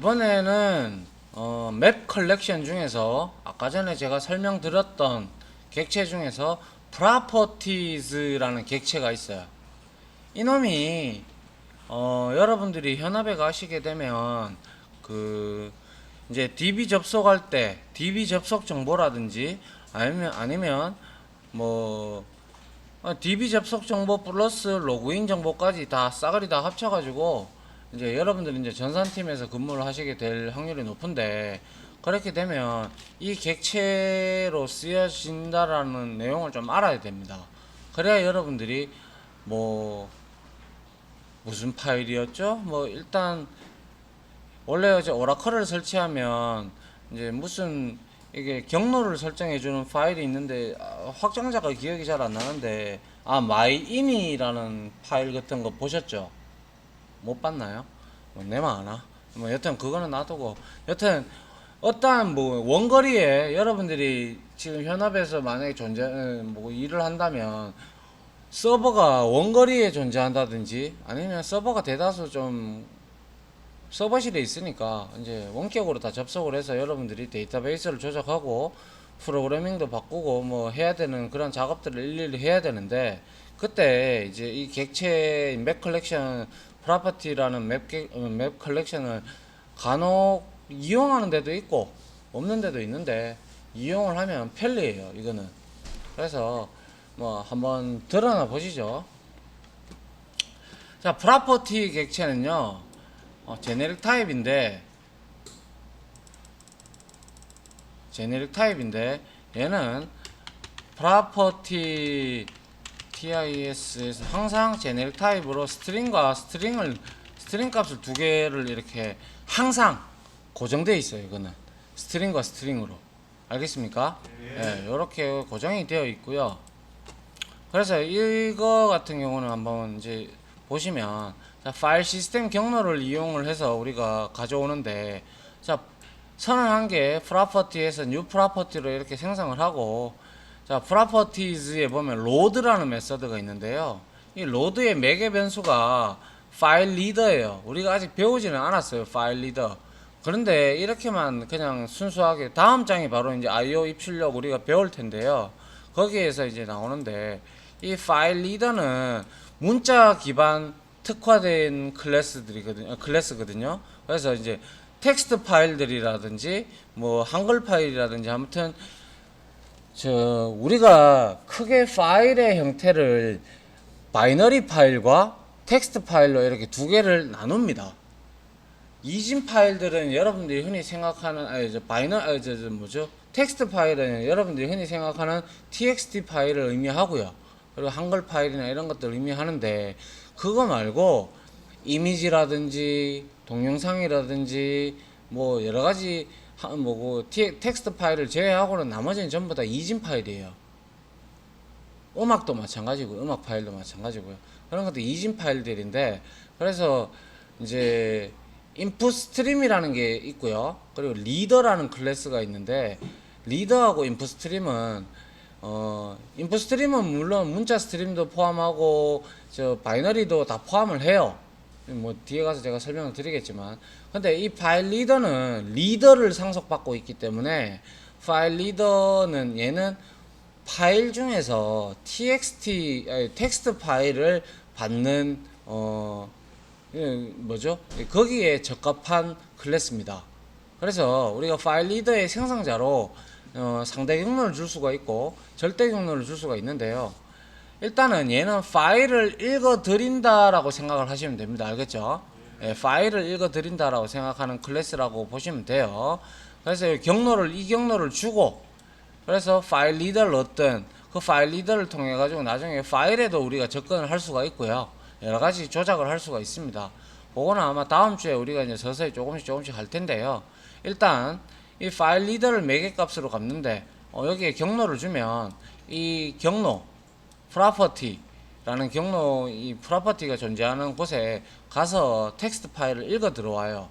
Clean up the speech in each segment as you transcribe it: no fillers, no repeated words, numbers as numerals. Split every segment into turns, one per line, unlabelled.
이번에는 맵 컬렉션 중에서 아까 전에 제가 설명드렸던 객체 중에서 properties라는 객체가 있어요. 이놈이 여러분들이 현업에 가시게 되면 그 이제 DB 접속할 때 DB 접속 정보라든지 아니면 뭐 DB 접속 정보 플러스 로그인 정보까지 다 싸그리 다 합쳐가지고 이제 여러분들이 이제 전산팀에서 근무를 하시게 될 확률이 높은데, 그렇게 되면 이 객체로 쓰여진다라는 내용을 좀 알아야 됩니다. 그래야 여러분들이 뭐 무슨 파일이었죠? 뭐 일단 원래 이제 오라클을 설치하면 이제 무슨 이게 경로를 설정해주는 파일이 있는데 확정자가 기억이 잘 안 나는데 myin이라는 파일 같은 거 보셨죠? 못 봤나요? 뭐 내만 아나? 뭐 여튼 그거는 놔두고, 여튼 어떠한 뭐 원거리에 여러분들이 지금 현업에서 만약에 뭐 일을 한다면 서버가 원거리에 존재한다든지 아니면 서버가 대다수 좀 서버실에 있으니까 이제 원격으로 다 접속을 해서 여러분들이 데이터베이스를 조작하고 프로그래밍도 바꾸고 뭐 해야 되는 그런 작업들을 일일이 해야 되는데, 그때 이제 이 객체 맵 컬렉션 프로퍼티라는 맵 컬렉션을 간혹 이용하는 데도 있고 없는 데도 있는데, 이용을 하면 편리해요 이거는. 그래서 뭐 한번 드러나 보시죠. 자, 프로퍼티 객체는요 제네릭 타입인데 얘는 property TIS에서 항상 제네릭 타입으로 스트링 값을 두 개를 이렇게 항상 고정되어 있어요. 이거는 스트링과 스트링으로, 알겠습니까? 예, 이렇게 고정이 되어 있고요. 그래서 이거 같은 경우는 한번 이제 보시면, 자, 파일 시스템 경로를 이용을 해서 우리가 가져오는데, 자, 선언한 게 프로퍼티에서 뉴 프로퍼티로 이렇게 생성을 하고, 자, 프로퍼티즈에 보면 로드라는 메서드가 있는데요. 이 로드의 매개 변수가 파일 리더예요. 우리가 아직 배우지는 않았어요, 파일 리더. 그런데 이렇게만 그냥 순수하게 다음 장이 바로 이제 IO 입출력 우리가 배울 텐데요. 거기에서 이제 나오는데, 이 파일 리더는 문자 기반 특화된 클래스거든요. 그래서 이제 텍스트 파일들이라든지 뭐 한글 파일이라든지 아무튼 우리가 크게 파일의 형태를 바이너리 파일과 텍스트 파일로 이렇게 두 개를 나눕니다. 이진 파일들은 여러분들이 흔히 생각하는 텍스트 파일은 여러분들이 흔히 생각하는 txt 파일을 의미하고요. 그리고 한글 파일이나 이런 것들을 의미하는데, 그거 말고 이미지라든지 동영상이라든지 뭐 여러 가지 텍스트 파일을 제외하고는 나머지는 전부 다 이진 파일이에요. 음악도 마찬가지고 음악 파일도 마찬가지고요. 그런 것도 이진 파일들인데, 그래서 이제 인풋 스트림이라는 게 있고요. 그리고 리더라는 클래스가 있는데, 리더하고 인풋 스트림은 인풋 스트림은 물론 문자 스트림도 포함하고 저 바이너리도 다 포함을 해요. 뭐 뒤에 가서 제가 설명을 드리겠지만, 근데 이 파일 리더는 리더를 상속받고 있기 때문에, 파일 리더는 얘는 파일 중에서 텍스트 파일을 받는 거기에 적합한 클래스입니다. 그래서 우리가 파일 리더의 생성자로 상대 경로를 줄 수가 있고 절대 경로를 줄 수가 있는데요. 일단은 얘는 파일을 읽어 드린다라고 생각을 하시면 됩니다. 알겠죠? 예, 파일을 읽어 드린다라고 생각하는 클래스라고 보시면 돼요. 그래서 이 경로를 주고, 그래서 파일 리더를 얻든 그 파일 리더를 통해 가지고 나중에 파일에도 우리가 접근을 할 수가 있고요. 여러 가지 조작을 할 수가 있습니다. 그거는 아마 다음 주에 우리가 이제 서서히 조금씩 할 텐데요. 일단 이 파일 리더를 매개 값으로 갚는데, 여기에 경로를 주면 이 경로 프로퍼티라는 경로, 이 프로퍼티가 존재하는 곳에 가서 텍스트 파일을 읽어 들어와요.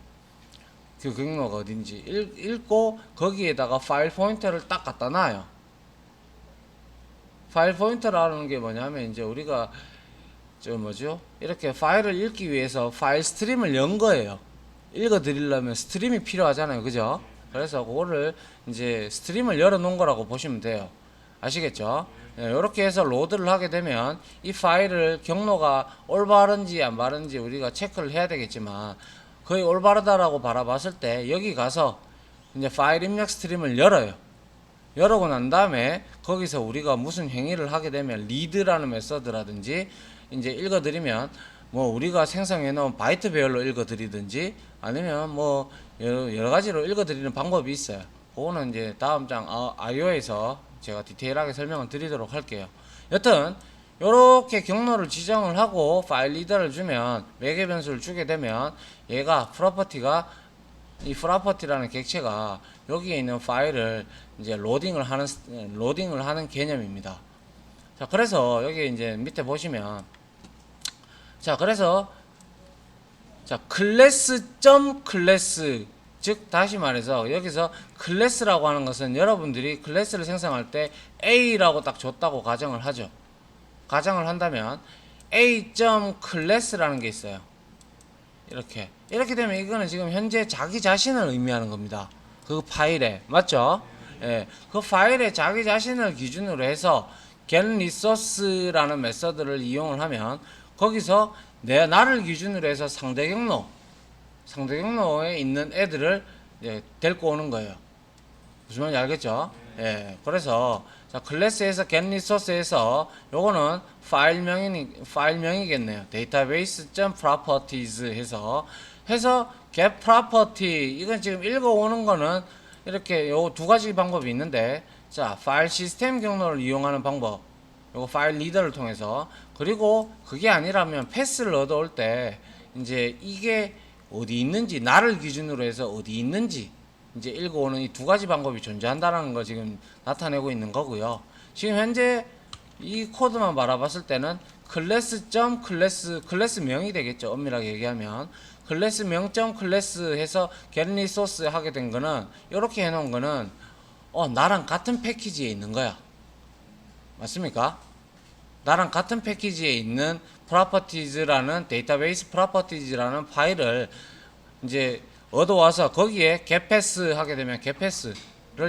그 경로가 어딘지 읽고 거기에다가 파일 포인터를 딱 갖다 놔요. 파일 포인터라는 게 뭐냐면, 이제 우리가 이렇게 파일을 읽기 위해서 파일 스트림을 연 거예요. 읽어 드리려면 스트림이 필요하잖아요. 그죠? 그래서 그거를 이제 스트림을 열어 놓은 거라고 보시면 돼요. 아시겠죠? 이렇게 해서 로드를 하게 되면 이 파일을 경로가 올바른지 안 바른지 우리가 체크를 해야 되겠지만 거의 올바르다라고 바라봤을 때 여기 가서 이제 파일 입력 스트림을 열어요. 열어고 난 다음에 거기서 우리가 무슨 행위를 하게 되면 리드라는 메서드라든지 이제 읽어드리면 뭐 우리가 생성해 놓은 바이트 배열로 읽어드리든지 아니면 뭐 여러 가지로 읽어드리는 방법이 있어요. 그거는 이제 다음 장 IO에서 제가 디테일하게 설명을 드리도록 할게요. 여튼 이렇게 경로를 지정을 하고 파일 리더를 주면 매개 변수를 주게 되면 얘가 프로퍼티가 이 프로퍼티라는 객체가 여기에 있는 파일을 이제 로딩을 하는 개념입니다. 자, 그래서 여기 이제 밑에 보시면 자, 그래서 자, 클래스 즉 다시 말해서 여기서 클래스라고 하는 것은 여러분들이 클래스를 생성할 때 A라고 딱 줬다고 가정을 하죠. 가정을 한다면 A.class라는 게 있어요. 이렇게 되면 이거는 지금 현재 자기 자신을 의미하는 겁니다. 그 파일에 맞죠? 예, 그 파일에 자기 자신을 기준으로 해서 getResource라는 메서드를 이용을 하면 거기서 나를 기준으로 해서 상대 경로에 있는 애들을 데리고 오는 거예요. 무슨 말인지 알겠죠? 예, 그래서 자, 클래스에서 getResource에서 요거는 파일명이겠네요. database.properties 해서 getProperty 이건 지금 읽어오는 거는 이렇게 요 두 가지 방법이 있는데 자, 파일 시스템 경로를 이용하는 방법 요거 파일 리더를 통해서 그리고 그게 아니라면 패스를 얻어올 때 이제 이게 어디 있는지 나를 기준으로 해서 어디 있는지 이제 읽어오는 이 두 가지 방법이 존재한다는 거 지금 나타내고 있는 거고요. 지금 현재 이 코드만 바라봤을 때는 클래스명이 되겠죠. 엄밀하게 얘기하면 클래스 해서 getResource 하게 된 거는 이렇게 해놓은 거는 나랑 같은 패키지에 있는 거야. 맞습니까? 나랑 같은 패키지에 있는 properties라는 데이터베이스 properties라는 파일을 이제 얻어와서 거기에 getPass 하게 되면 getPass를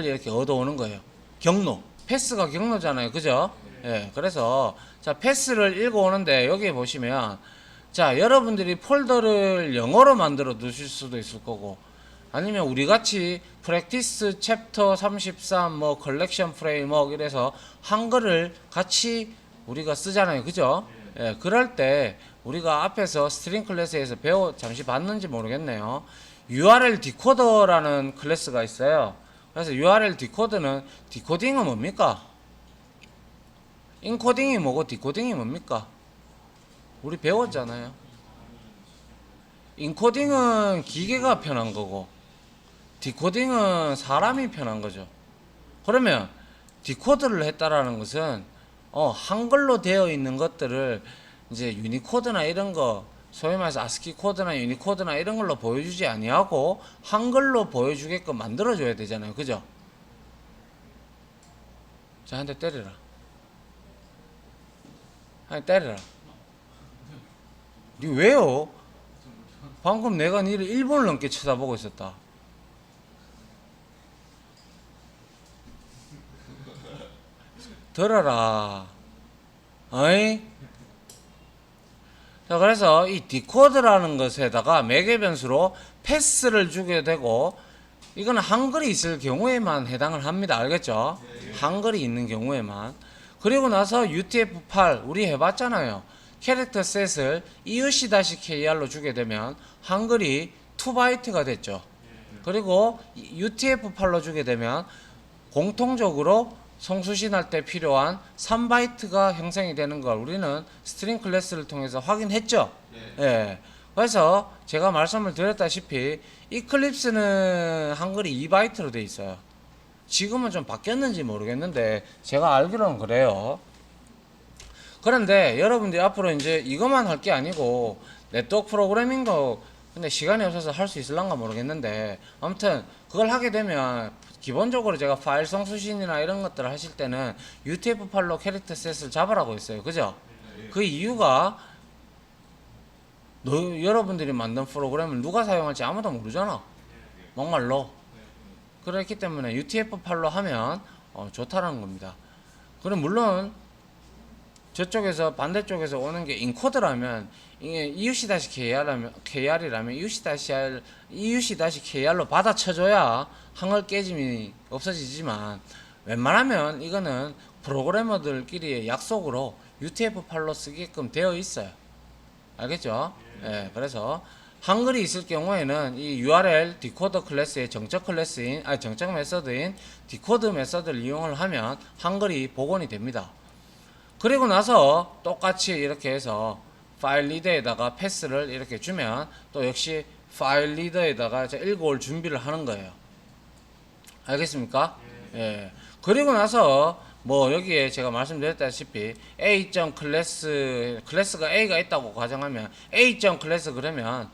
이렇게 얻어오는 거예요. 경로. 패스가 경로잖아요. 그죠? 예. 그래서 자, 패스를 읽어오는데 여기에 보시면 자, 여러분들이 폴더를 영어로 만들어 두실 수도 있을 거고 아니면 우리 같이 프랙티스 챕터 33 뭐 컬렉션 프레임워크 이래서 한글을 같이 우리가 쓰잖아요. 그죠? 예. 그럴 때 우리가 앞에서 스트링 클래스에서 잠시 봤는지 모르겠네요. URL 디코더라는 클래스가 있어요. 그래서 URL 디코더는 디코딩은 뭡니까? 인코딩이 뭐고 디코딩이 뭡니까? 우리 배웠잖아요. 인코딩은 기계가 편한 거고 디코딩은 사람이 편한 거죠. 그러면 디코드를 했다라는 것은 한글로 되어 있는 것들을 이제 유니코드나 이런 거 소위 말해서 아스키 코드나 유니코드나 이런 걸로 보여주지 아니하고 한글로 보여주게끔 만들어줘야 되잖아요. 그죠? 자, 한 대 때려라. 한 대 때려라. 니 왜요? 방금 내가 니를 1분을 넘게 쳐다보고 있었다. 들어라. 어이? 자, 그래서 이 디코드라는 것에다가 매개 변수로 패스를 주게 되고 이거는 한글이 있을 경우에만 해당을 합니다. 알겠죠? 한글이 있는 경우에만. 그리고 나서 UTF-8 우리 해봤잖아요. 캐릭터 셋을 EUC-KR로 주게 되면 한글이 2바이트가 됐죠. 그리고 UTF-8로 주게 되면 공통적으로 송수신할 때 필요한 3바이트가 형성이 되는 걸 우리는 스트링 클래스를 통해서 확인했죠. 예. 그래서 제가 말씀을 드렸다시피 이클립스는 한글이 2바이트로 돼 있어요. 지금은 좀 바뀌었는지 모르겠는데 제가 알기로는 그래요. 그런데 여러분들이 앞으로 이제 이것만 할 게 아니고 네트워크 프로그래밍도 근데 시간이 없어서 할 수 있을란가 모르겠는데 아무튼 그걸 하게 되면 기본적으로 제가 파일 송수신이나 이런 것들을 하실 때는 UTF-8로 캐릭터 셋을 잡으라고 했어요. 그죠? 그 이유가 여러분들이 만든 프로그램을 누가 사용할지 아무도 모르잖아. 막말로. 그렇기 때문에 UTF-8로 하면 좋다라는 겁니다. 그럼 물론 저쪽에서 반대쪽에서 오는 게 인코드라면 이게 EUC-KR이라면 EUC-KR로 받아쳐줘야 한글 깨짐이 없어지지만 웬만하면 이거는 프로그래머들끼리의 약속으로 UTF-8로 쓰게끔 되어 있어요. 알겠죠? 예, 그래서 한글이 있을 경우에는 이 URL 디코더 클래스의 정적 메서드인 디코드 메서드를 이용을 하면 한글이 복원이 됩니다. 그리고 나서 똑같이 이렇게 해서 파일 리더에다가 패스를 이렇게 주면 또 역시 파일 리더에다가 읽어올 준비를 하는 거예요. 알겠습니까? 예. 그리고 나서 뭐 여기에 제가 말씀드렸다시피 클래스가 A가 있다고 가정하면 class 그러면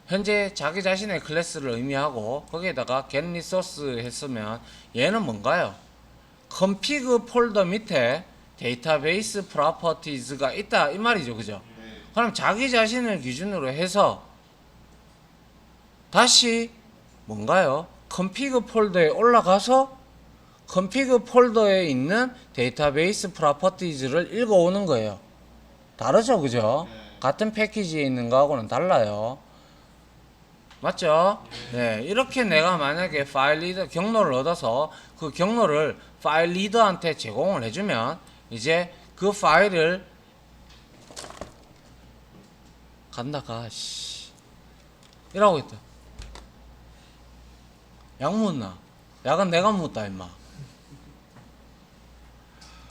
현재 자기 자신의 클래스를 의미하고 거기에다가 get resource 했으면 얘는 뭔가요? config 폴더 밑에 데이터베이스 프로퍼티즈가 있다 이 말이죠. 그죠? 그럼 자기 자신을 기준으로 해서 다시 뭔가요? config 폴더에 올라가서 config 폴더에 있는 데이터베이스 프로퍼티즈를 읽어오는 거예요. 다르죠? 그죠? 같은 패키지에 있는 거하고는 달라요. 맞죠? 네, 이렇게 내가 만약에 파일 리더 경로를 얻어서 그 경로를 파일 리더한테 제공을 해주면 이제 그 파일을 이라고 했다. 약 묻나? 약은 내가 묻다 임마.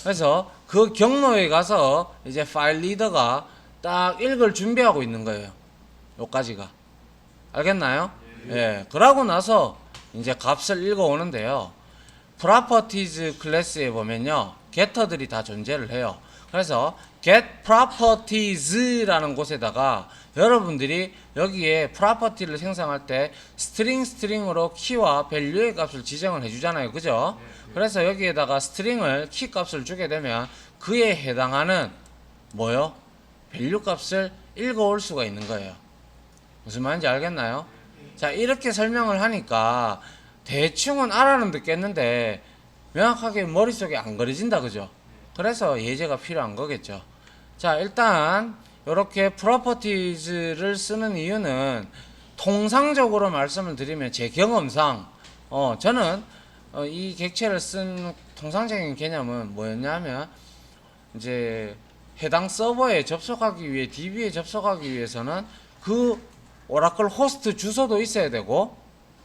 그래서 그 경로에 가서 이제 파일 리더가 딱 읽을 준비하고 있는 거예요. 요까지가. 알겠나요? 예. 그러고 나서 이제 값을 읽어 오는데요. properties 클래스에 보면요. getter들이 다 존재를 해요. 그래서 get properties라는 곳에다가 여러분들이 여기에 property를 생성할 때 스트링으로 키와 value의 값을 지정을 해주잖아요. 그죠? 그래서 여기에다가 스트링을 키 값을 주게 되면 그에 해당하는 뭐요? value 값을 읽어올 수가 있는 거예요. 무슨 말인지 알겠나요? 자, 이렇게 설명을 하니까 대충은 알아는 듣겠는데 명확하게 머릿속에 안 그려진다. 그죠? 그래서 예제가 필요한 거겠죠. 자, 일단 이렇게 프로퍼티즈를 쓰는 이유는 통상적으로 말씀을 드리면 제 경험상 저는 이 객체를 쓴 통상적인 개념은 뭐였냐면 이제 해당 서버에 접속하기 위해 DB에 접속하기 위해서는 그 오라클 호스트 주소도 있어야 되고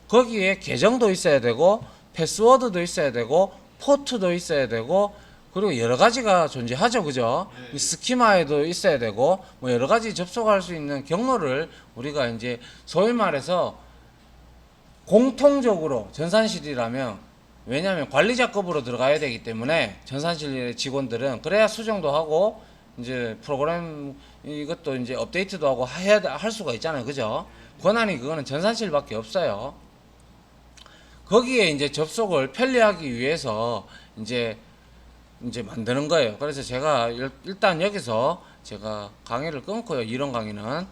거기에 계정도 있어야 되고 패스워드도 있어야 되고 포트도 있어야 되고 그리고 여러 가지가 존재하죠. 그죠? 스키마에도 있어야 되고 뭐 여러 가지 접속할 수 있는 경로를 우리가 이제 소위 말해서 공통적으로 전산실이라면 왜냐하면 관리자급으로 들어가야 되기 때문에 전산실 직원들은 그래야 수정도 하고 이제 프로그램 이것도 이제 업데이트도 하고 할 수가 있잖아요. 그죠? 권한이 그거는 전산실밖에 없어요. 거기에 이제 접속을 편리하기 위해서 이제 만드는 거예요. 그래서 제가 일단 여기서 제가 강의를 끊고요. 이론 강의는